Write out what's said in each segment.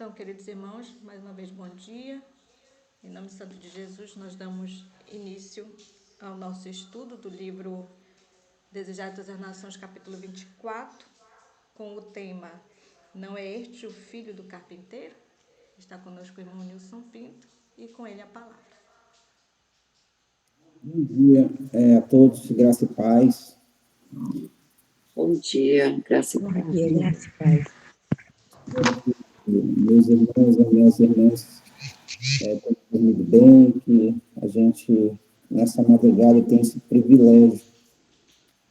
Então, queridos irmãos, mais uma vez bom dia. Em nome do Santo de Jesus, nós damos início ao nosso estudo do livro Desejados das Nações, capítulo 24, com o tema Não é este o filho do carpinteiro? Está conosco o irmão Nilson Pinto e com ele a palavra. Bom dia a todos, graça e paz. Bom dia, graça e paz. Bom dia, graça e paz. Meus irmãos e minhas irmãs, todos comigo bem, que a gente, nessa madrugada, tem esse privilégio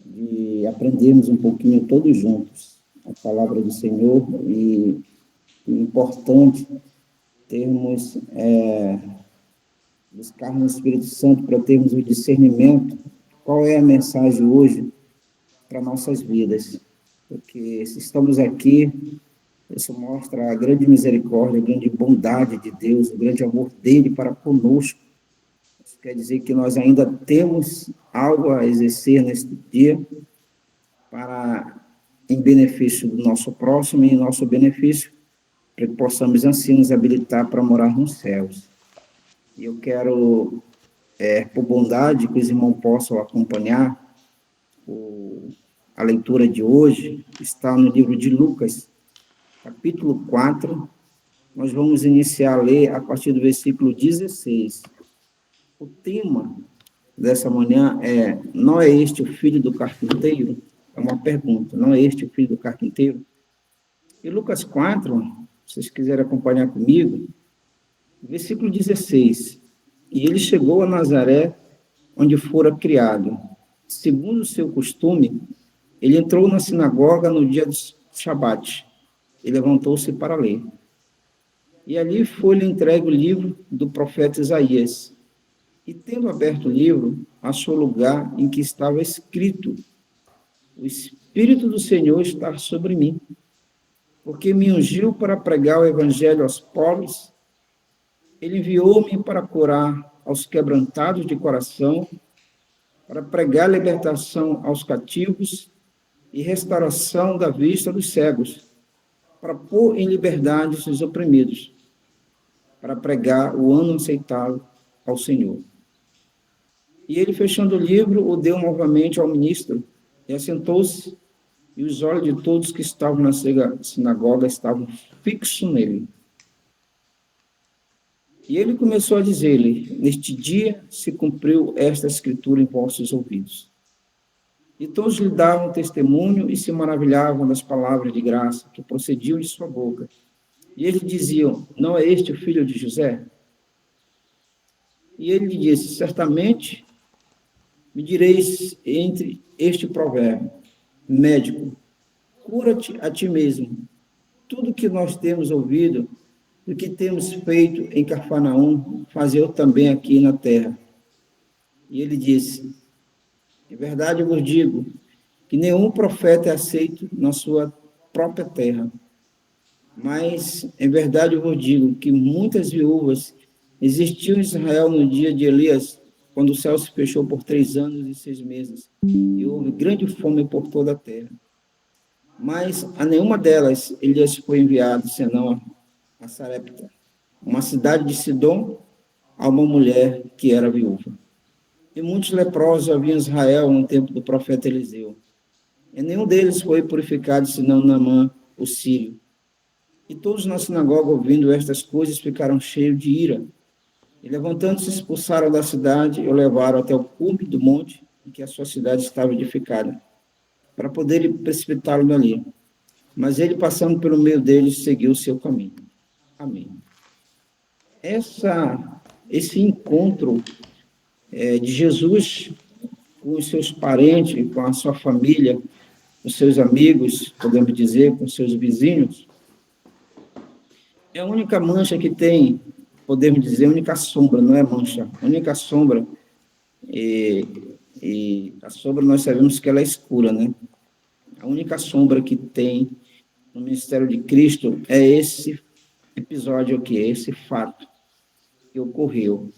de aprendermos um pouquinho todos juntos a palavra do Senhor e é importante termos, buscarmos o Espírito Santo para termos o discernimento. Qual é a mensagem hoje para nossas vidas? Porque se estamos aqui, isso mostra a grande misericórdia, a grande bondade de Deus, o grande amor dele para conosco. Isso quer dizer que nós ainda temos algo a exercer neste dia em benefício do nosso próximo e em nosso benefício, para que possamos assim nos habilitar para morar nos céus. E eu quero, por bondade, que os irmãos possam acompanhar a leitura de hoje, está no livro de Lucas, capítulo 4, nós vamos iniciar a ler a partir do versículo 16. O tema dessa manhã não é este o filho do carpinteiro? É uma pergunta, não é este o filho do carpinteiro? E Lucas 4, se vocês quiserem acompanhar comigo, versículo 16. E ele chegou a Nazaré, onde fora criado. Segundo o seu costume, ele entrou na sinagoga no dia do Shabat e levantou-se para ler. E ali foi-lhe entregue o livro do profeta Isaías. E, tendo aberto o livro, achou o lugar em que estava escrito: O Espírito do Senhor está sobre mim, porque me ungiu para pregar o evangelho aos pobres. Ele enviou-me para curar aos quebrantados de coração, para pregar libertação aos cativos e restauração da vista dos cegos, para pôr em liberdade os oprimidos, para pregar o ano aceitável ao Senhor. E ele, fechando o livro, o deu novamente ao ministro, e assentou-se, e os olhos de todos que estavam na sinagoga estavam fixos nele. E ele começou a dizer-lhe: Neste dia se cumpriu esta escritura em vossos ouvidos. E todos lhe davam testemunho e se maravilhavam das palavras de graça que procediam de sua boca. E eles diziam: Não é este o filho de José? E ele lhe disse: Certamente me direis entre este provérbio: Médico, cura-te a ti mesmo. Tudo que nós temos ouvido, o que temos feito em Cafarnaum, fazer eu também aqui na terra. E ele disse: Em verdade eu vos digo que nenhum profeta é aceito na sua própria terra. Mas, em verdade eu vos digo que muitas viúvas existiam em Israel no dia de Elias, quando o céu se fechou por 3 anos e 6 meses, e houve grande fome por toda a terra. Mas a nenhuma delas Elias foi enviado, senão a Sarepta, uma cidade de Sidom, a uma mulher que era viúva. E muitos leprosos haviam em Israel no tempo do profeta Eliseu. E nenhum deles foi purificado, senão Naamã, o sírio. E todos na sinagoga, ouvindo estas coisas, ficaram cheios de ira. E levantando-se, expulsaram da cidade e o levaram até o cume do monte em que a sua cidade estava edificada, para poderem precipitá-lo dali. Mas ele, passando pelo meio deles, seguiu o seu caminho. Amém. Esse encontro de Jesus com os seus parentes, com a sua família, com os seus amigos, podemos dizer, com os seus vizinhos, é a única mancha que tem, podemos dizer, a única sombra, não é mancha, a única sombra, e a sombra nós sabemos que ela é escura, né? A única sombra que tem no ministério de Cristo é esse episódio aqui, é esse fato que ocorreu.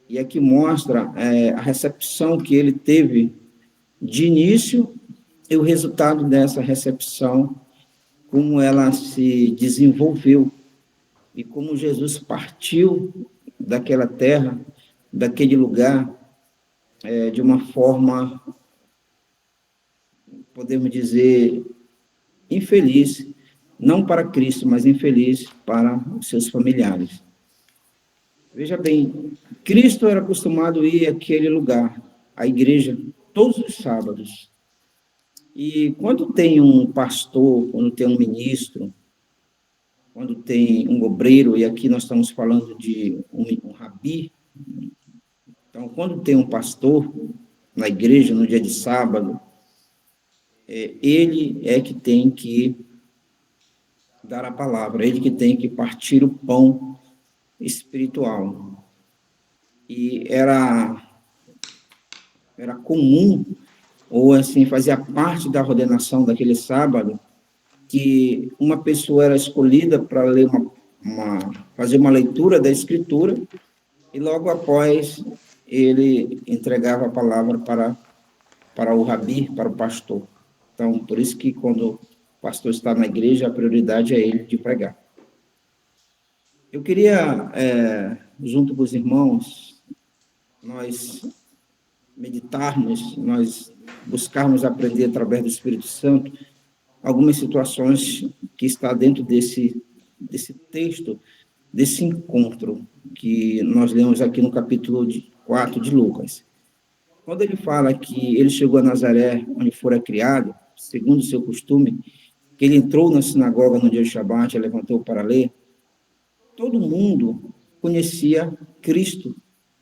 E aqui mostra a recepção que ele teve de início e o resultado dessa recepção como ela se desenvolveu e como Jesus partiu daquela terra, daquele lugar, de uma forma, podemos dizer, infeliz, não para Cristo, mas infeliz para os seus familiares. Veja bem, Cristo era acostumado a ir àquele lugar, à igreja, todos os sábados. E quando tem um pastor, quando tem um ministro, quando tem um obreiro, e aqui nós estamos falando de um rabi, então, quando tem um pastor na igreja, no dia de sábado, ele é que tem que dar a palavra, ele que tem que partir o pão espiritual. E era comum, ou assim, fazia parte da ordenação daquele sábado, que uma pessoa era escolhida para ler fazer uma leitura da Escritura, e logo após ele entregava a palavra para o rabi, para o pastor. Então, por isso que quando o pastor está na igreja, a prioridade é ele de pregar. Eu queria, junto com os irmãos, nós meditarmos, nós buscarmos aprender através do Espírito Santo algumas situações que está dentro desse texto, desse encontro que nós lemos aqui no capítulo 4 de Lucas. Quando ele fala que ele chegou a Nazaré, onde fora criado, segundo o seu costume, que ele entrou na sinagoga no dia de Shabat, levantou para ler, todo mundo conhecia Cristo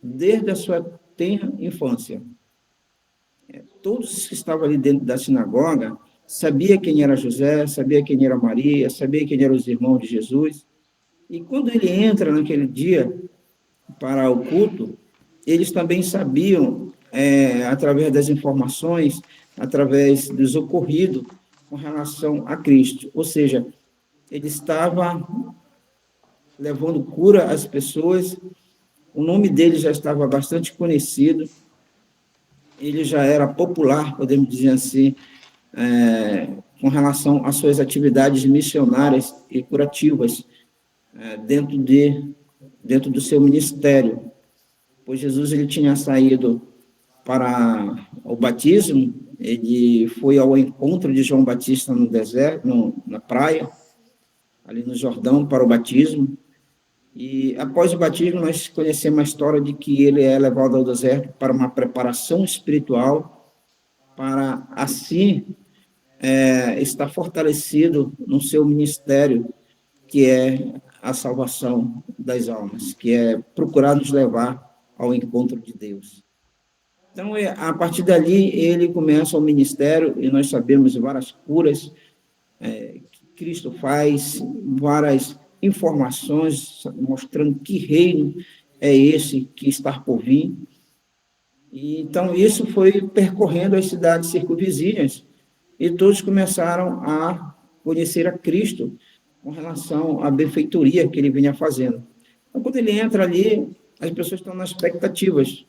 desde a sua tenra infância. Todos que estavam ali dentro da sinagoga sabia quem era José, sabia quem era Maria, sabia quem eram os irmãos de Jesus. E quando ele entra naquele dia para o culto, eles também sabiam, através das informações, através dos ocorridos com relação a Cristo. Ou seja, ele estava levando cura às pessoas, o nome dele já estava bastante conhecido, ele já era popular, podemos dizer assim, com relação às suas atividades missionárias e curativas dentro do seu ministério. Pois Jesus ele tinha saído para o batismo, ele foi ao encontro de João Batista no deserto, na praia, ali no Jordão, para o batismo. E após o batismo, nós conhecemos a história de que ele é levado ao deserto para uma preparação espiritual, para assim estar fortalecido no seu ministério, que é a salvação das almas, que é procurar nos levar ao encontro de Deus. Então, a partir dali, ele começa o ministério, e nós sabemos várias curas que Cristo faz, várias informações mostrando que reino é esse que está por vir. E, então, isso foi percorrendo as cidades circunvizinhas, e todos começaram a conhecer a Cristo com relação à benfeitoria que ele vinha fazendo. Então, quando ele entra ali, as pessoas estão nas expectativas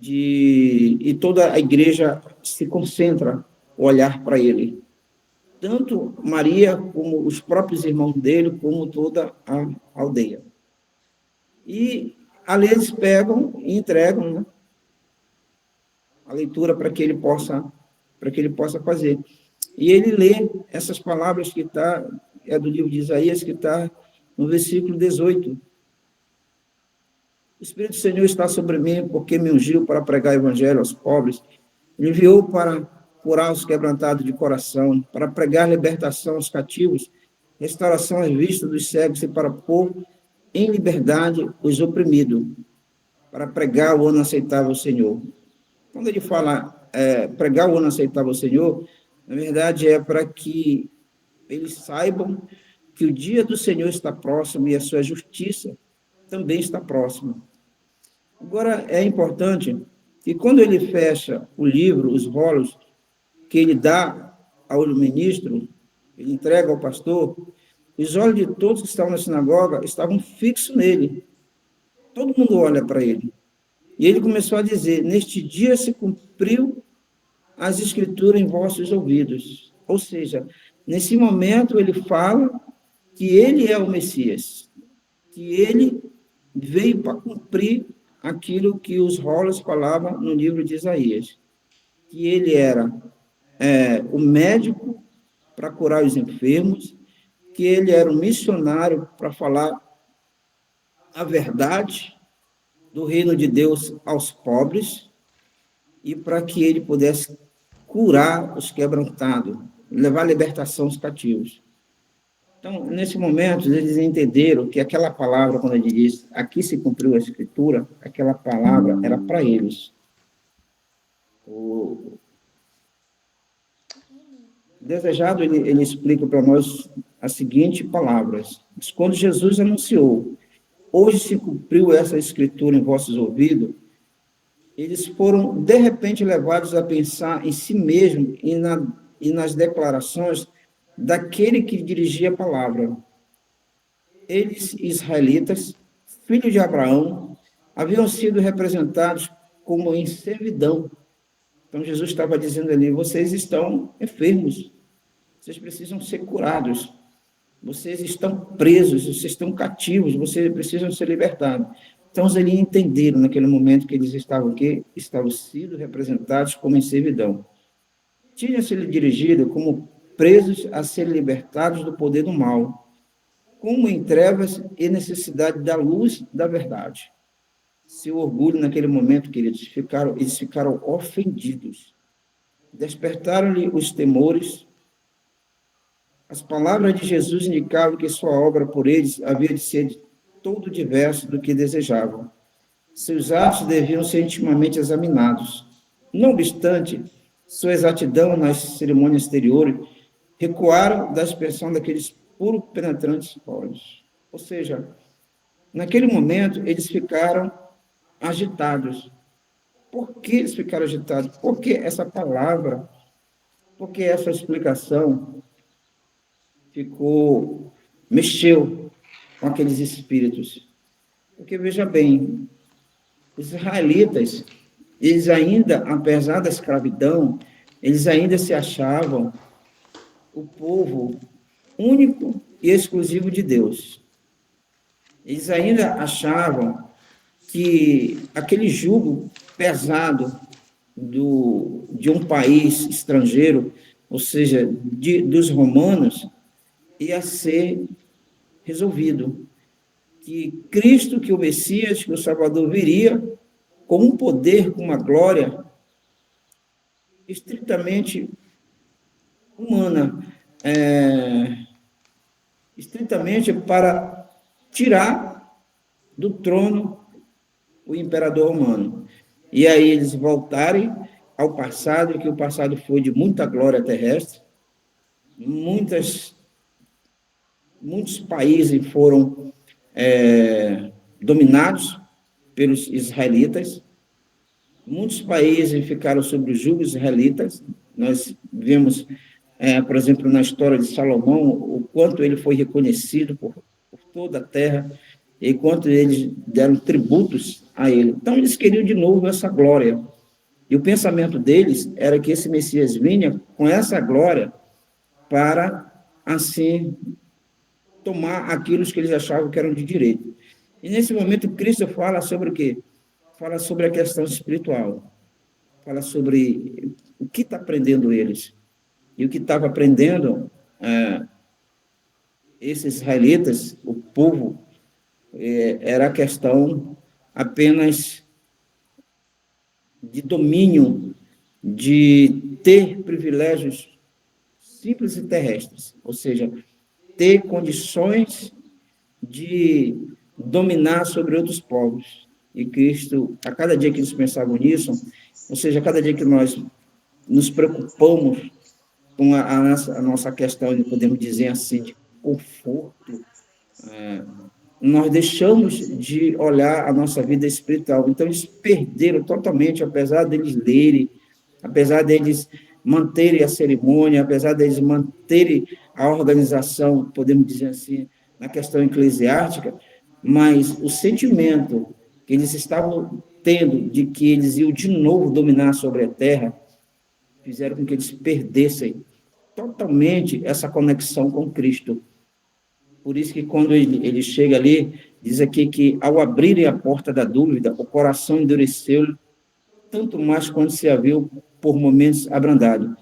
e toda a igreja se concentra o olhar para ele. Tanto Maria, como os próprios irmãos dele, como toda a aldeia. E ali eles pegam e entregam, né, a leitura para que ele possa fazer. E ele lê essas palavras que é do livro de Isaías, que está no versículo 18. O Espírito do Senhor está sobre mim, porque me ungiu para pregar o evangelho aos pobres, me enviou para curar os quebrantados de coração, para pregar libertação aos cativos, restauração às vistas dos cegos e para pôr em liberdade os oprimidos, para pregar o ano aceitável ao Senhor. Quando ele fala pregar o ano aceitável ao Senhor, na verdade é para que eles saibam que o dia do Senhor está próximo e a sua justiça também está próxima. Agora, é importante que quando ele fecha o livro, os rolos, que ele dá ao ministro, ele entrega ao pastor, os olhos de todos que estavam na sinagoga estavam fixos nele. Todo mundo olha para ele. E ele começou a dizer, neste dia se cumpriu as escrituras em vossos ouvidos. Ou seja, Nesse momento, ele fala que ele é o Messias, que ele veio para cumprir aquilo que os rolos falavam no livro de Isaías, que ele era o médico para curar os enfermos, que ele era um missionário para falar a verdade do reino de Deus aos pobres e para que ele pudesse curar os quebrantados, levar a libertação aos cativos. Então, nesse momento, eles entenderam que aquela palavra, quando ele diz, aqui se cumpriu a Escritura, aquela palavra era para eles. O Desejado, ele explica para nós as seguintes palavras. Quando Jesus anunciou, hoje se cumpriu essa Escritura em vossos ouvidos, eles foram, de repente, levados a pensar em si mesmo e nas declarações daquele que dirigia a palavra. Eles, israelitas, filhos de Abraão, haviam sido representados como em servidão. Então, Jesus estava dizendo ali, vocês estão enfermos, vocês precisam ser curados, vocês estão presos, vocês estão cativos, vocês precisam ser libertados. Então, eles entenderam naquele momento que eles estavam aqui, estavam sendo representados como em servidão. Tinham sido dirigidos como presos a serem libertados do poder do mal, como em trevas e necessidade da luz da verdade. Seu orgulho naquele momento, queridos, eles ficaram ofendidos. Despertaram-lhe os temores. As palavras de Jesus indicavam que sua obra por eles havia de ser de todo diverso do que desejavam. Seus atos deviam ser intimamente examinados. Não obstante, sua exatidão nas cerimônias exteriores recuaram da expressão daqueles puros penetrantes olhos. Ou seja, naquele momento, eles ficaram agitados. Por que eles ficaram agitados? Porque essa palavra, porque essa explicação mexeu com aqueles espíritos. Porque, veja bem, os israelitas, eles ainda, apesar da escravidão, eles ainda se achavam o povo único e exclusivo de Deus. Eles ainda achavam que aquele jugo pesado de um país estrangeiro, ou seja, dos romanos, ia ser resolvido. Que Cristo, que o Messias, que o Salvador viria com um poder, com uma glória estritamente humana, estritamente para tirar do trono o imperador romano. E aí eles voltarem ao passado, que o passado foi de muita glória terrestre, muitos países foram dominados pelos israelitas, muitos países ficaram sob o jugo israelitas. Nós vemos, por exemplo, na história de Salomão, o quanto ele foi reconhecido por toda a terra, e quanto eles deram tributos a ele. Então, eles queriam de novo essa glória. E o pensamento deles era que esse Messias vinha com essa glória para, assim, tomar aquilo que eles achavam que eram de direito. E, nesse momento, Cristo fala sobre o quê? Fala sobre a questão espiritual. Fala sobre o que está aprendendo eles. E o que estava aprendendo esses israelitas, o povo, era a questão apenas de domínio, de ter privilégios simples e terrestres, ou seja, ter condições de dominar sobre outros povos. E Cristo, a cada dia que eles pensavam nisso, ou seja, a cada dia que nós nos preocupamos com a nossa questão, podemos dizer assim, de conforto, nós deixamos de olhar a nossa vida espiritual. Então, eles perderam totalmente, apesar deles lerem, apesar deles manterem a cerimônia, apesar deles manterem a organização, podemos dizer assim, na questão eclesiástica, mas o sentimento que eles estavam tendo de que eles iam de novo dominar sobre a terra, fizeram com que eles perdessem totalmente essa conexão com Cristo. Por isso que quando ele chega ali, diz aqui que ao abrirem a porta da dúvida, o coração endureceu, tanto mais quando se a viu por momentos abrandado.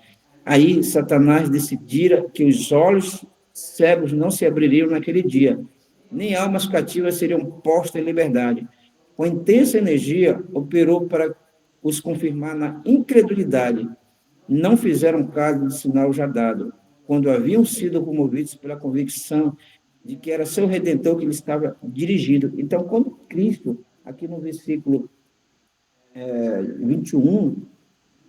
Aí Satanás decidira que os olhos cegos não se abririam naquele dia, nem almas cativas seriam postas em liberdade. Com intensa energia, operou para os confirmar na incredulidade. Não fizeram caso do sinal já dado, quando haviam sido comovidos pela convicção de que era seu Redentor que lhe estava dirigido. Então, quando Cristo, aqui no versículo 21,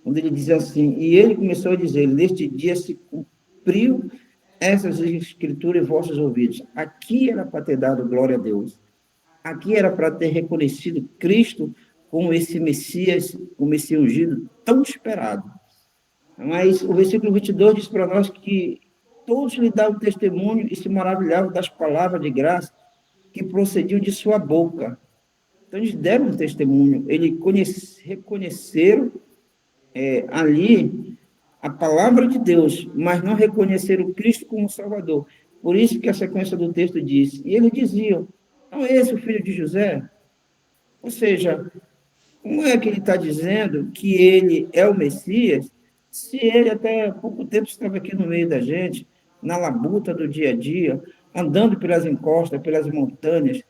onde ele diz assim, e ele começou a dizer, neste dia se cumpriu essas escrituras em vossos ouvidos. Aqui era para ter dado glória a Deus. Aqui era para ter reconhecido Cristo como esse Messias, como esse ungido tão esperado. Mas o versículo 22 diz para nós que todos lhe davam testemunho e se maravilhavam das palavras de graça que procediam de sua boca. Então, eles deram um testemunho, eles reconheceram ali a palavra de Deus, mas não reconheceram Cristo como Salvador. Por isso que a sequência do texto diz, e eles diziam, não é esse o filho de José? Ou seja, como é que ele está dizendo que ele é o Messias, se ele até há pouco tempo estava aqui no meio da gente, na labuta do dia a dia, andando pelas encostas, pelas montanhas,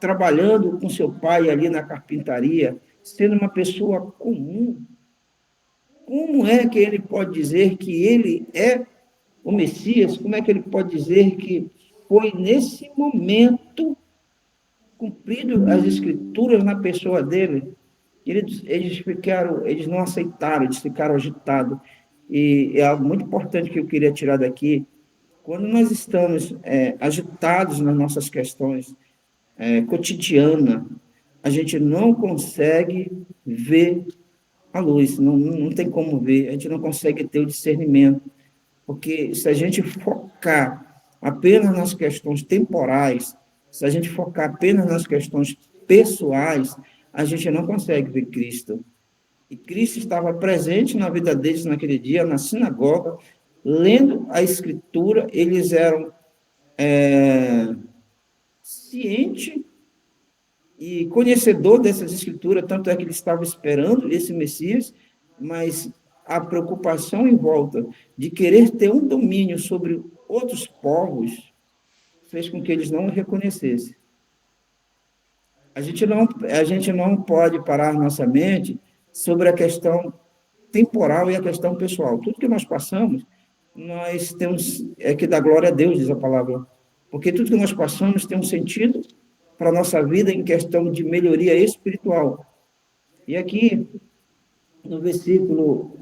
trabalhando com seu pai ali na carpintaria, sendo uma pessoa comum? Como é que ele pode dizer que ele é o Messias? Como é que ele pode dizer que foi nesse momento cumprido as escrituras na pessoa dele? Eles não aceitaram, eles ficaram agitados. E é algo muito importante que eu queria tirar daqui. Quando nós estamos agitados nas nossas questões cotidianas, a gente não consegue ver a luz, não tem como ver, a gente não consegue ter o discernimento, porque se a gente focar apenas nas questões temporais, se a gente focar apenas nas questões pessoais, a gente não consegue ver Cristo. E Cristo estava presente na vida deles naquele dia, na sinagoga, lendo a Escritura, eles eram cientes e conhecedor dessas escrituras, tanto é que eles estavam esperando esse Messias, mas a preocupação em volta de querer ter um domínio sobre outros povos fez com que eles não o reconhecessem. A gente não pode parar nossa mente sobre a questão temporal e a questão pessoal. Tudo que nós passamos, nós temos que dar glória a Deus, diz a palavra, porque tudo que nós passamos tem um sentido para a nossa vida em questão de melhoria espiritual. E aqui, no versículo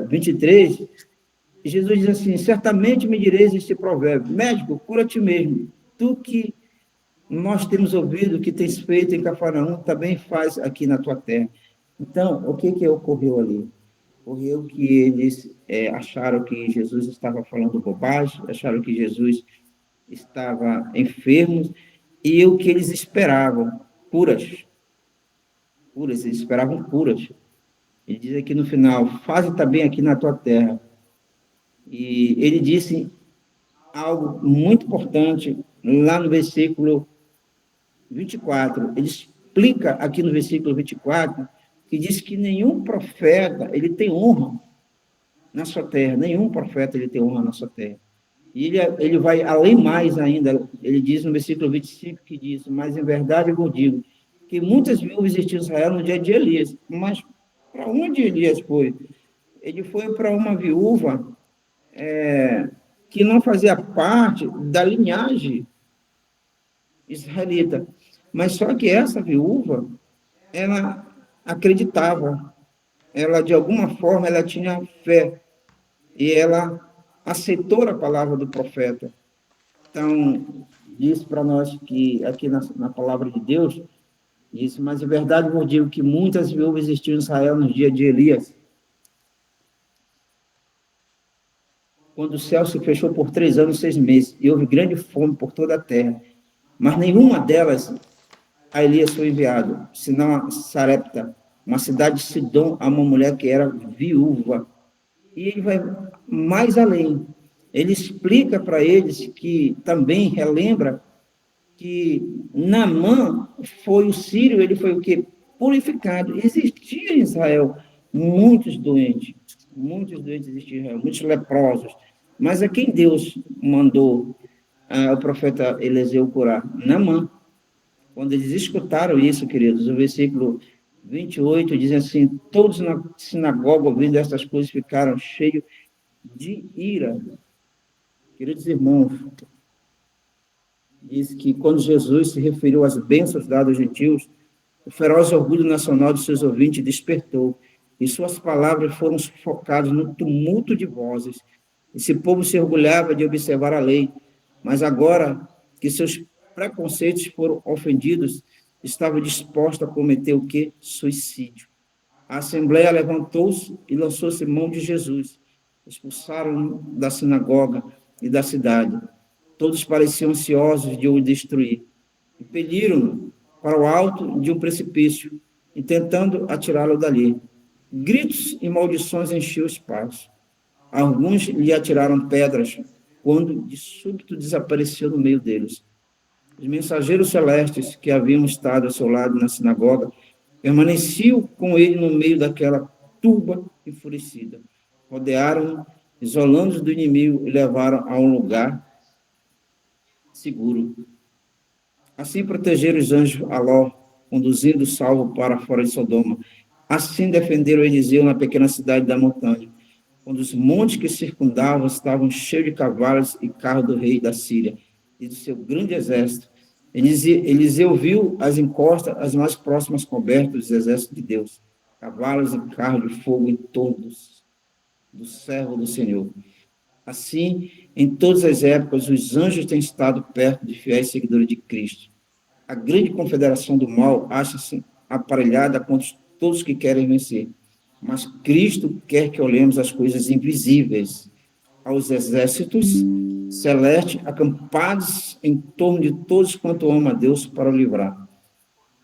23, Jesus diz assim, certamente me direis este provérbio, médico, cura a ti mesmo, tu que nós temos ouvido que tens feito em Cafarnaum, também faz aqui na tua terra. Então, o que ocorreu ali? Ocorreu que eles acharam que Jesus estava falando bobagem, acharam que Jesus estava enfermo, e o que eles esperavam, curas, eles esperavam curas. Ele diz aqui no final, faze também aqui na tua terra. E ele disse algo muito importante lá no versículo 24. Ele explica aqui no versículo 24, que diz que nenhum profeta, ele tem honra na sua terra, nenhum profeta ele tem honra na sua terra. E ele vai além mais ainda, ele diz no versículo 25, que diz, mas em verdade eu vos digo, que muitas viúvas existiam em Israel no dia de Elias, mas para onde Elias foi? Ele foi para uma viúva que não fazia parte da linhagem israelita, mas só que essa viúva, ela acreditava, ela de alguma forma, ela tinha fé, e ela aceitou a palavra do profeta. Então, diz para nós que, aqui na palavra de Deus, diz, mas em verdade vos digo que muitas viúvas existiam em Israel no dia de Elias, quando o céu se fechou por 3 anos e 6 meses, e houve grande fome por toda a terra, mas nenhuma delas a Elias foi enviado, senão a Sarepta, uma cidade de Sidom, a uma mulher que era viúva. E ele vai mais além. ele explica para eles que também relembra que Naamã foi o sírio, ele foi o quê? Purificado. Existia em Israel muitos doentes existiam em Israel, muitos leprosos. Mas a quem Deus mandou o profeta Eliseu curar? Naamã. Quando eles escutaram isso, queridos, o versículo 28 diz assim: todos na sinagoga, ouvindo essas coisas, ficaram cheios de ira. Queridos irmãos, diz que quando Jesus se referiu às bênçãos dadas aos gentios, o feroz orgulho nacional de seus ouvintes despertou, e suas palavras foram sufocadas no tumulto de vozes. Esse povo se orgulhava de observar a lei, mas agora que seus preconceitos foram ofendidos, estava disposto a cometer o quê? Suicídio. A Assembleia levantou-se e lançou-se mão de Jesus. Expulsaram-no da sinagoga e da cidade. Todos pareciam ansiosos de o destruir. Impeliram-no para o alto de um precipício, e tentando atirá-lo dali. Gritos e maldições enchiam o espaço. Alguns lhe atiraram pedras, quando de súbito desapareceu no meio deles. Os mensageiros celestes que haviam estado ao seu lado na sinagoga permaneciam com ele no meio daquela turba enfurecida. Rodearam-no, isolando-os do inimigo, e levaram a um lugar seguro. Assim protegeram os anjos a Ló, conduzindo o salvo para fora de Sodoma. Assim defenderam Eliseu na pequena cidade da montanha, quando os montes que circundavam estavam cheios de cavalos e carros do rei da Síria e do seu grande exército. Eliseu viu as encostas, as mais próximas cobertas dos exércitos de Deus, cavalos e carros de fogo em torno do servo do Senhor. Assim, em todas as épocas, os anjos têm estado perto de fiéis seguidores de Cristo. A grande confederação do mal acha-se aparelhada contra todos que querem vencer. Mas Cristo quer que olhemos as coisas invisíveis, aos exércitos celestes acampados em torno de todos quanto ama a Deus para o livrar.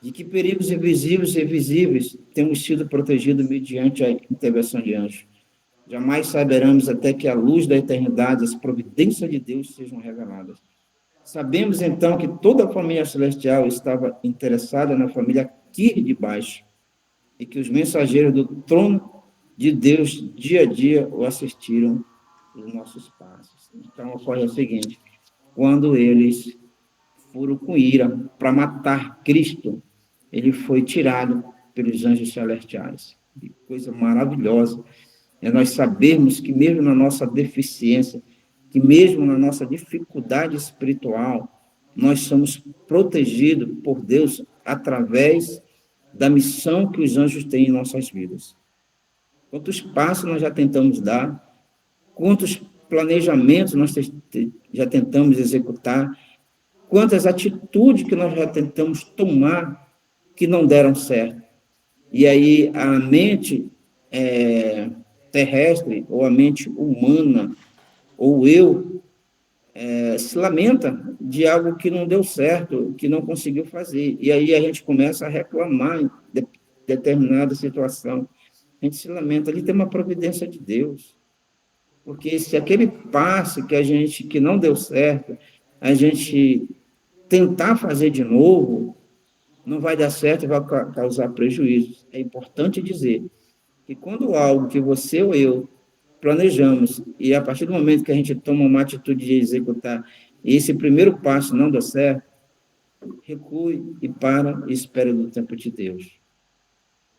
De que perigos invisíveis e visíveis temos sido protegidos mediante a intervenção de anjos. Jamais saberemos até que a luz da eternidade, as providências de Deus sejam reveladas. Sabemos, então, que toda a família celestial estava interessada na família aqui de baixo, e que os mensageiros do trono de Deus, dia a dia, o assistiram nos nossos passos. Então, ocorre o seguinte: quando eles foram com ira para matar Cristo, ele foi tirado pelos anjos celestiais. Que coisa maravilhosa é nós sabermos que mesmo na nossa deficiência, que mesmo na nossa dificuldade espiritual, nós somos protegidos por Deus através da missão que os anjos têm em nossas vidas. Quantos passos nós já tentamos dar, quantos planejamentos nós já tentamos executar, quantas atitudes que nós já tentamos tomar que não deram certo. E aí a mente terrestre, ou a mente humana, ou eu, se lamenta de algo que não deu certo, que não conseguiu fazer. E aí a gente começa a reclamar de determinada situação. A gente se lamenta, ali tem uma providência de Deus. Porque se aquele passo que não deu certo, a gente tentar fazer de novo, não vai dar certo e vai causar prejuízos. É importante dizer que quando algo que você ou eu planejamos, e a partir do momento que a gente toma uma atitude de executar, e esse primeiro passo não dá certo, recue e para e espere no tempo de Deus.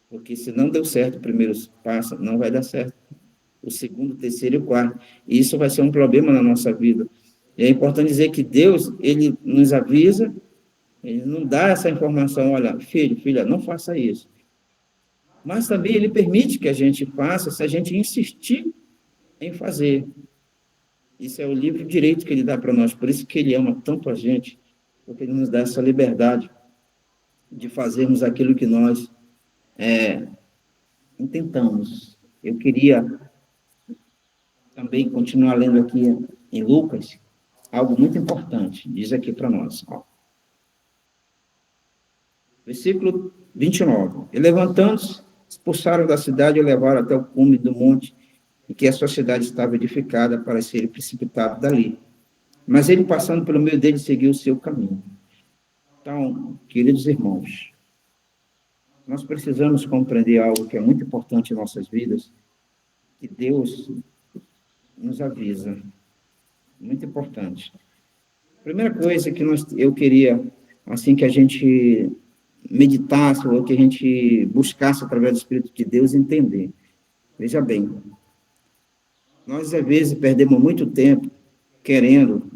Porque se não deu certo o primeiro passo, não vai dar certo o segundo, o terceiro e o quarto. E isso vai ser um problema na nossa vida. E é importante dizer que Deus, ele nos avisa, ele não dá essa informação: olha, filho, filha, não faça isso. Mas também ele permite que a gente faça se a gente insistir em fazer. Isso é o livre direito que ele dá para nós. Por isso que ele ama tanto a gente, porque ele nos dá essa liberdade de fazermos aquilo que nós intentamos. Eu queria também continuar lendo aqui em Lucas, algo muito importante, diz aqui para nós. Ó. Versículo 29. E levantando-se, expulsaram da cidade e levaram até o cume do monte e que a sociedade estava edificada para ser precipitado dali. Mas ele, passando pelo meio dele, seguiu o seu caminho. Então, queridos irmãos, nós precisamos compreender algo que é muito importante em nossas vidas, que Deus nos avisa. Muito importante. Primeira coisa que eu queria, assim, que a gente meditasse, ou que a gente buscasse, através do Espírito de Deus, entender. Veja bem, nós, às vezes, perdemos muito tempo querendo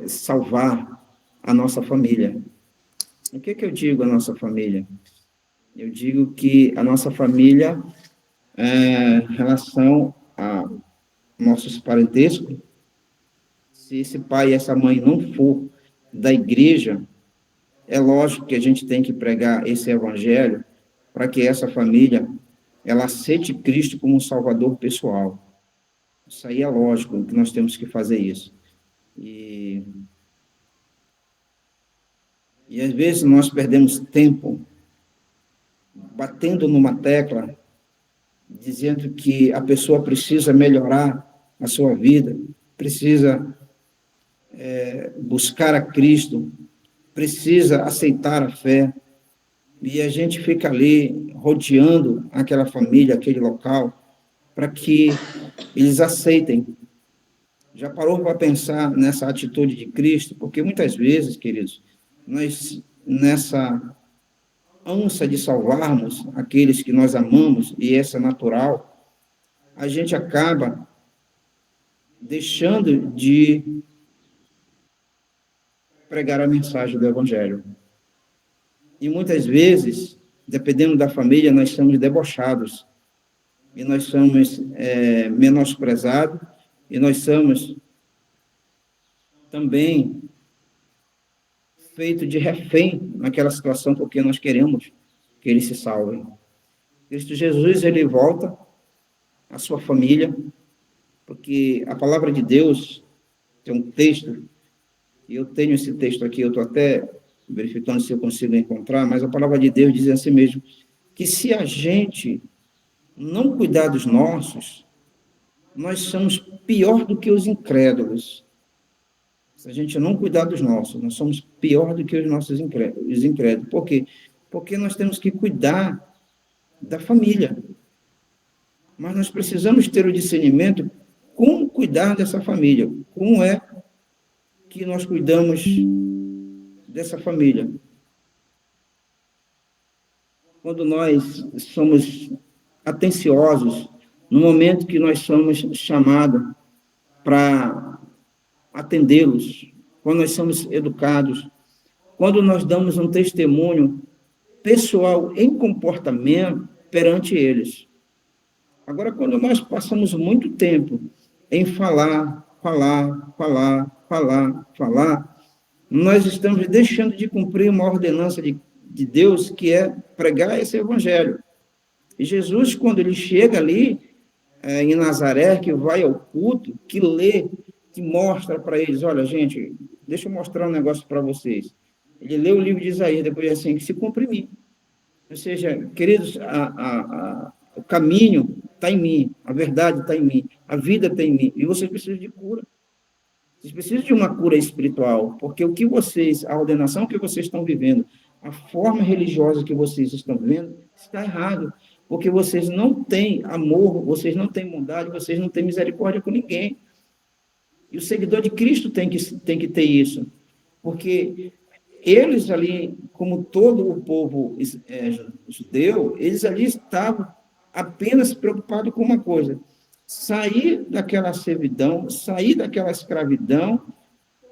salvar a nossa família. O que eu digo a nossa família? Eu digo que a nossa família, em relação a nossos parentescos, se esse pai e essa mãe não for da igreja, é lógico que a gente tem que pregar esse evangelho para que essa família ela aceite Cristo como um salvador pessoal. Isso aí é lógico que nós temos que fazer isso. E às vezes nós perdemos tempo batendo numa tecla, dizendo que a pessoa precisa melhorar a sua vida, precisa buscar a Cristo, precisa aceitar a fé, e a gente fica ali rodeando aquela família, aquele local, para que eles aceitem. Já parou para pensar nessa atitude de Cristo? Porque muitas vezes, queridos, nós, nessa ânsia de salvarmos aqueles que nós amamos, e essa é natural, a gente acaba deixando de pregar a mensagem do Evangelho. E muitas vezes, dependendo da família, nós somos debochados, e nós somos menosprezados, e nós somos também feitos de refém naquela situação, porque nós queremos que eles se salvem. Cristo Jesus, ele volta à sua família, porque a palavra de Deus tem um texto, e eu tenho esse texto aqui, eu estou até verificando se eu consigo encontrar, mas a palavra de Deus diz assim mesmo, que se a gente não cuidar dos nossos, nós somos pior do que os incrédulos. Se a gente não cuidar dos nossos, nós somos pior do que os nossos incrédulos. Por quê? Porque nós temos que cuidar da família. Mas nós precisamos ter o discernimento como cuidar dessa família. Como é que nós cuidamos dessa família? Quando nós somos atenciosos, no momento que nós somos chamados para atendê-los, quando nós somos educados, quando nós damos um testemunho pessoal em comportamento perante eles. Agora, quando nós passamos muito tempo em falar, nós estamos deixando de cumprir uma ordenança de Deus, que é pregar esse evangelho. E Jesus, quando ele chega ali, em Nazaré, que vai ao culto, que lê, que mostra para eles, olha, gente, deixa eu mostrar um negócio para vocês. Ele lê o livro de Isaías, depois diz assim, que se cumpre em mim. Ou seja, queridos, o caminho está em mim, a verdade está em mim, a vida está em mim, e vocês precisam de cura. Vocês precisam de uma cura espiritual, porque o que vocês, a ordenação que vocês estão vivendo, a forma religiosa que vocês estão vivendo, está errado, porque vocês não têm amor, vocês não têm bondade, vocês não têm misericórdia com ninguém. E o seguidor de Cristo tem que ter isso, porque eles ali, como todo o povo judeu, eles ali estavam apenas preocupados com uma coisa: sair daquela servidão, sair daquela escravidão,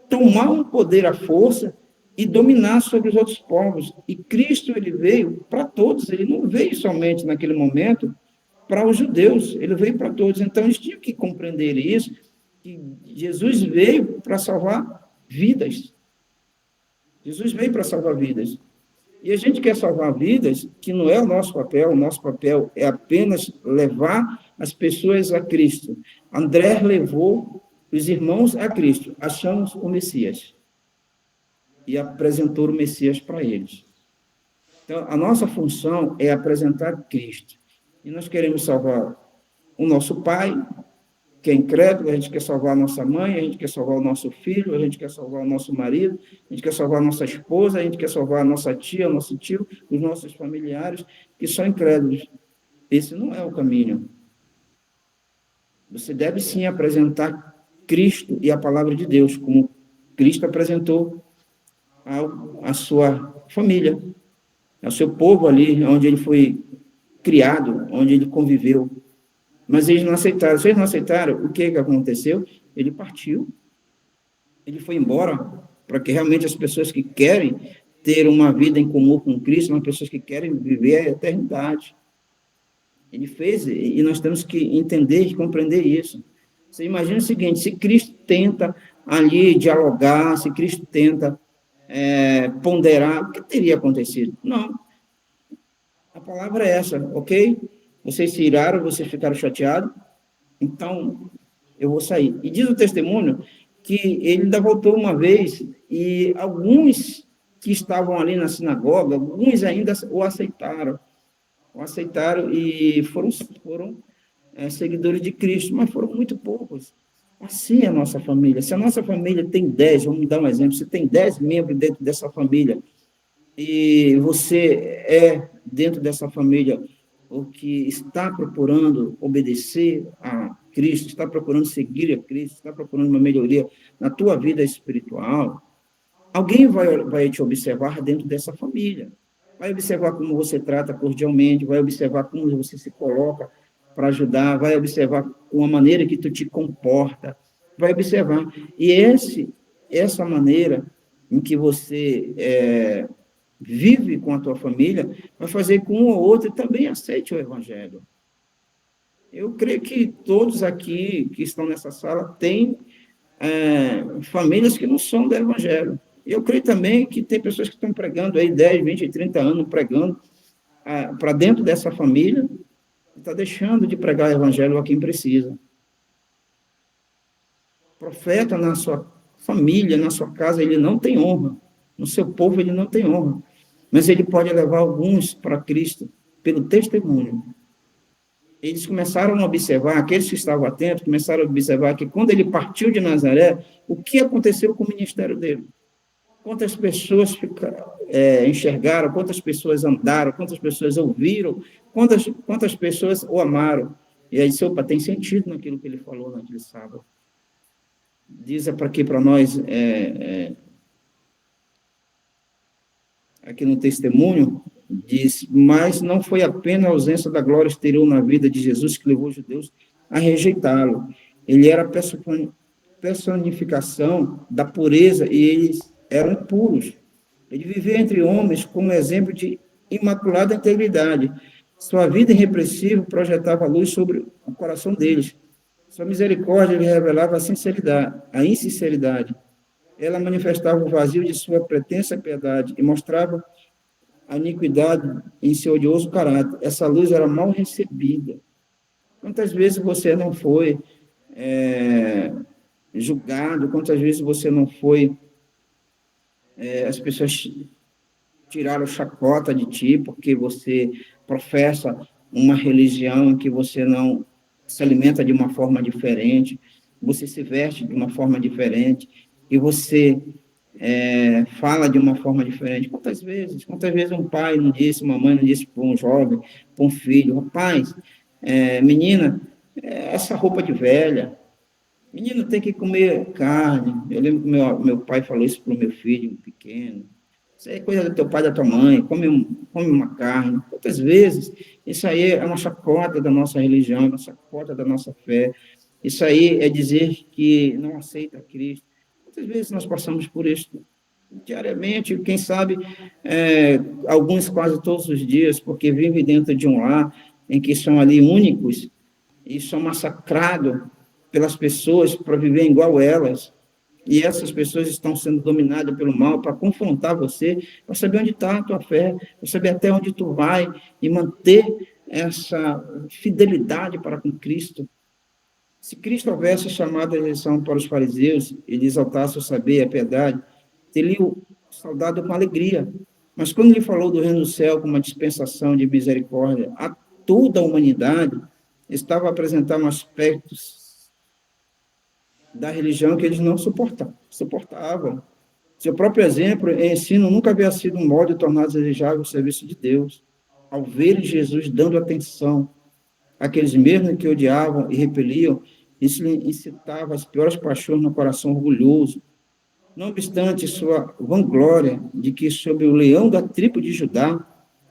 tomar um poder à força e dominar sobre os outros povos. E Cristo, ele veio para todos, ele não veio somente naquele momento para os judeus, ele veio para todos. Então, eles tinham que compreender isso, que Jesus veio para salvar vidas. Jesus veio para salvar vidas. E a gente quer salvar vidas, que não é o nosso papel é apenas levar as pessoas a Cristo. André levou os irmãos a Cristo, achamos o Messias, e apresentou o Messias para eles. Então, a nossa função é apresentar Cristo. E nós queremos salvar o nosso pai, que é incrédulo, a gente quer salvar a nossa mãe, a gente quer salvar o nosso filho, a gente quer salvar o nosso marido, a gente quer salvar a nossa esposa, a gente quer salvar a nossa tia, o nosso tio, os nossos familiares, que são incrédulos. Esse não é o caminho. Você deve sim apresentar Cristo e a palavra de Deus, como Cristo apresentou à sua família, ao seu povo ali, onde ele foi criado, onde ele conviveu. Mas eles não aceitaram. Se eles não aceitaram, o que aconteceu? Ele partiu. Ele foi embora, para que realmente as pessoas que querem ter uma vida em comum com Cristo, são pessoas que querem viver a eternidade. Ele fez, e nós temos que entender e compreender isso. Você imagina o seguinte, se Cristo tenta ali dialogar, se Cristo tenta ponderar, o que teria acontecido? Não. A palavra é essa, ok? Vocês se iraram, vocês ficaram chateados, então eu vou sair. E diz o testemunho que ele ainda voltou uma vez e alguns que estavam ali na sinagoga, alguns ainda o aceitaram e foram seguidores de Cristo, mas foram muito poucos. Assim é a nossa família. Se a nossa família tem 10, vamos dar um exemplo, se tem 10 membros dentro dessa família, e você é, dentro dessa família, o que está procurando obedecer a Cristo, está procurando seguir a Cristo, está procurando uma melhoria na tua vida espiritual, alguém vai te observar dentro dessa família. Vai observar como você trata cordialmente, vai observar como você se coloca para ajudar, vai observar com a maneira que tu te comporta, vai observar. E essa maneira em que você vive com a tua família, vai fazer com um ou outro também aceite o Evangelho. Eu creio que todos aqui que estão nessa sala têm famílias que não são do Evangelho. Eu creio também que tem pessoas que estão pregando aí 10, 20, 30 anos, pregando para dentro dessa família, e está deixando de pregar o Evangelho a quem precisa. Profeta na sua família, na sua casa, ele não tem honra. No seu povo, ele não tem honra. Mas ele pode levar alguns para Cristo pelo testemunho. Eles começaram a observar, aqueles que estavam atentos, começaram a observar que quando ele partiu de Nazaré, o que aconteceu com o ministério dele? Quantas pessoas enxergaram, quantas pessoas andaram, quantas pessoas ouviram, quantas pessoas o amaram. E aí, opa, tem sentido naquilo que ele falou naquele sábado. Diz para nós, aqui no testemunho, diz, mas não foi apenas a ausência da glória exterior na vida de Jesus que levou os judeus a rejeitá-lo. Ele era a personificação da pureza e eles eram puros. Ele vivia entre homens como exemplo de imaculada integridade. Sua vida irrepreensível projetava luz sobre o coração deles. Sua misericórdia lhe revelava a insinceridade. Ela manifestava o vazio de sua pretensa piedade e mostrava a iniquidade em seu odioso caráter. Essa luz era mal recebida. Quantas vezes você não foi julgado? Quantas vezes você não foi... as pessoas tiraram chacota de ti porque você professa uma religião em que você não se alimenta de uma forma diferente, você se veste de uma forma diferente, e você fala de uma forma diferente. Quantas vezes um pai não disse, uma mãe não disse para um jovem, para um filho, rapaz, menina, essa roupa de velha, menino tem que comer carne. Eu lembro que meu pai falou isso para o meu filho pequeno. Isso aí é coisa do teu pai e da tua mãe, come uma carne. Quantas vezes isso aí é uma chacota da nossa religião, uma chacota da nossa fé. Isso aí é dizer que não aceita Cristo. Quantas vezes nós passamos por isso diariamente, quem sabe alguns quase todos os dias, porque vivem dentro de um lar em que são ali únicos e são massacrados pelas pessoas para viver igual elas, e essas pessoas estão sendo dominadas pelo mal para confrontar você, para saber onde está a tua fé, para saber até onde tu vai e manter essa fidelidade para com Cristo. Se Cristo houvesse chamado a eleição para os fariseus, ele exaltasse o saber e a piedade, teria o saudado com alegria. Mas quando ele falou do reino do céu como uma dispensação de misericórdia a toda a humanidade, estava apresentando aspectos da religião que eles não suportavam. Seu próprio exemplo e ensino nunca havia sido um modo de tornar desejável o serviço de Deus. Ao ver Jesus dando atenção àqueles mesmos que odiavam e repeliam, isso lhe incitava as piores paixões no coração orgulhoso. Não obstante sua vanglória de que, sob o leão da tribo de Judá,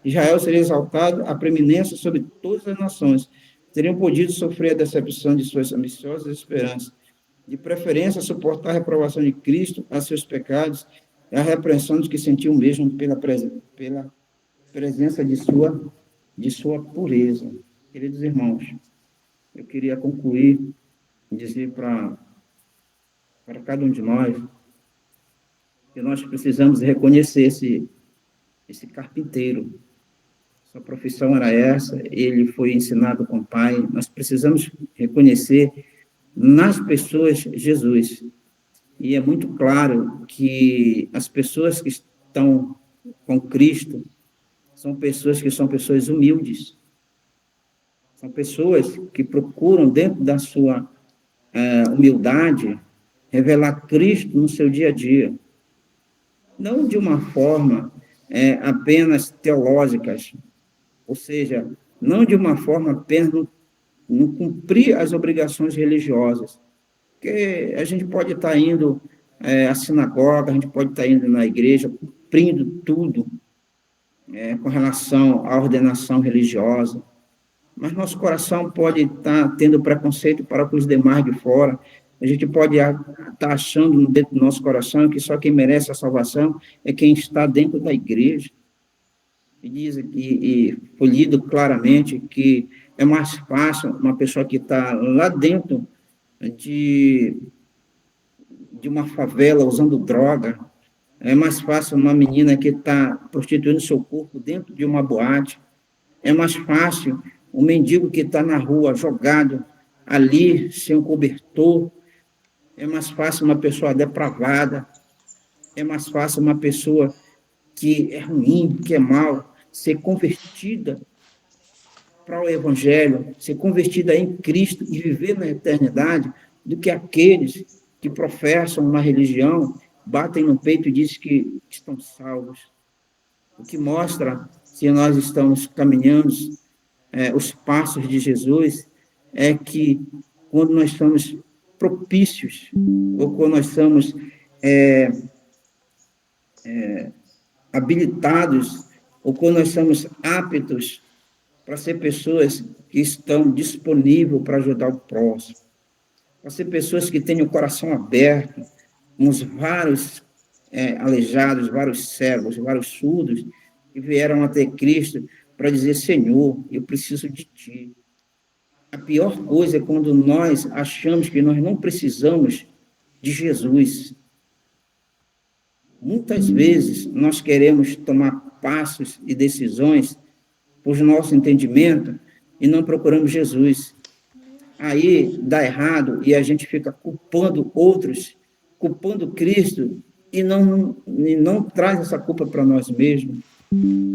Israel seria exaltado à preeminência sobre todas as nações, teriam podido sofrer a decepção de suas ambiciosas esperanças, de preferência suportar a reprovação de Cristo a seus pecados e a repreensão dos que sentiam mesmo pela presença de sua pureza. Queridos irmãos, eu queria concluir e dizer para cada um de nós que nós precisamos reconhecer esse carpinteiro. Sua profissão era essa, ele foi ensinado com o Pai. Nós precisamos reconhecer nas pessoas Jesus. E é muito claro que as pessoas que estão com Cristo são pessoas humildes. São pessoas que procuram, dentro da sua humildade, revelar Cristo no seu dia a dia. Não de uma forma apenas teológica, ou seja, não de uma forma apenas no cumprir as obrigações religiosas. Porque a gente pode estar indo à sinagoga, a gente pode estar indo na igreja, cumprindo tudo com relação à ordenação religiosa, mas nosso coração pode estar tendo preconceito para com os demais de fora. A gente pode estar achando dentro do nosso coração que só quem merece a salvação é quem está dentro da igreja. E foi lido claramente que é mais fácil uma pessoa que está lá dentro de uma favela usando droga, é mais fácil uma menina que está prostituindo seu corpo dentro de uma boate, é mais fácil um mendigo que está na rua jogado ali sem um cobertor, é mais fácil uma pessoa depravada, é mais fácil uma pessoa que é ruim, que é mal, ser convertida para o Evangelho, ser convertida em Cristo e viver na eternidade, do que aqueles que professam uma religião, batem no peito e dizem que estão salvos. O que mostra que nós estamos caminhando os passos de Jesus é que quando nós somos propícios, ou quando nós somos habilitados, ou quando nós somos aptos para ser pessoas que estão disponíveis para ajudar o próximo, para ser pessoas que têm o coração aberto, uns vários aleijados, vários cegos, vários surdos, que vieram até Cristo para dizer: Senhor, eu preciso de Ti. A pior coisa é quando nós achamos que nós não precisamos de Jesus. Muitas vezes nós queremos tomar passos e decisões por nosso entendimento e não procuramos Jesus. Aí dá errado e a gente fica culpando outros, culpando Cristo e não traz essa culpa para nós mesmos,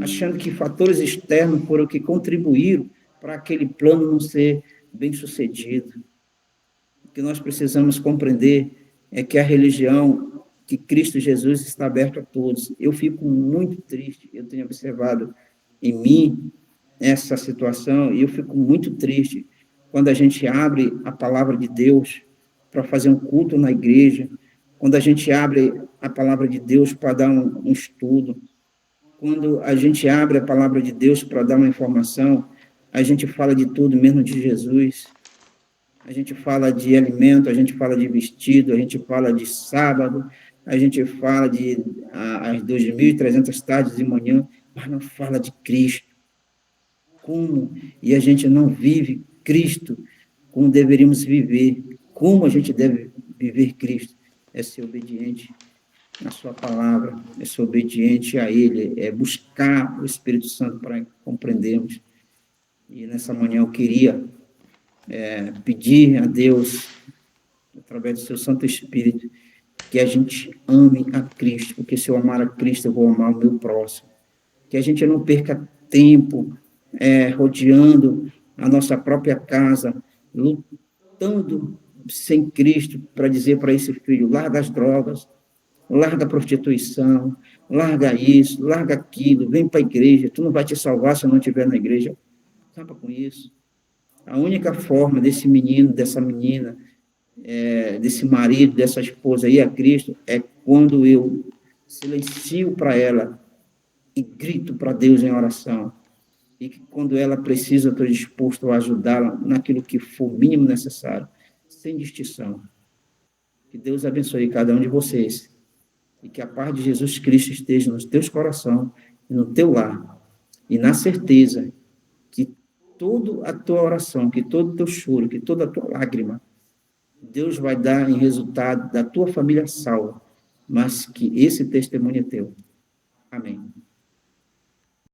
achando que fatores externos foram que contribuíram para aquele plano não ser bem sucedido. O que nós precisamos compreender é que a religião, que Cristo Jesus está aberto a todos. Eu fico muito triste, eu tenho observado em mim essa situação, e eu fico muito triste quando a gente abre a palavra de Deus para fazer um culto na igreja, quando a gente abre a palavra de Deus para dar um estudo, quando a gente abre a palavra de Deus para dar uma informação, a gente fala de tudo, menos de Jesus. A gente fala de alimento, a gente fala de vestido, a gente fala de sábado, a gente fala de as 2.300 tardes e manhã, mas não fala de Cristo. Como? E a gente não vive Cristo como deveríamos viver. Como a gente deve viver Cristo? É ser obediente à sua palavra, é ser obediente a Ele, é buscar o Espírito Santo para compreendermos. E nessa manhã eu queria pedir a Deus, através do seu Santo Espírito, que a gente ame a Cristo, porque se eu amar a Cristo, eu vou amar o meu próximo. Que a gente não perca tempo rodeando a nossa própria casa, lutando sem Cristo para dizer para esse filho, larga as drogas, larga a prostituição, larga isso, larga aquilo, vem para a igreja, tu não vai te salvar se eu não estiver na igreja. Acaba com isso. A única forma desse menino, dessa menina, desse marido, dessa esposa ir a Cristo, é quando eu silencio para ela e grito para Deus em oração. E que quando ela precisa, eu estou disposto a ajudá-la naquilo que for mínimo necessário, sem distinção. Que Deus abençoe cada um de vocês. E que a paz de Jesus Cristo esteja nos teus corações e no teu lar. E na certeza que toda a tua oração, que todo o teu choro, que toda a tua lágrima, Deus vai dar em resultado da tua família salva. Mas que esse testemunho é teu. Amém.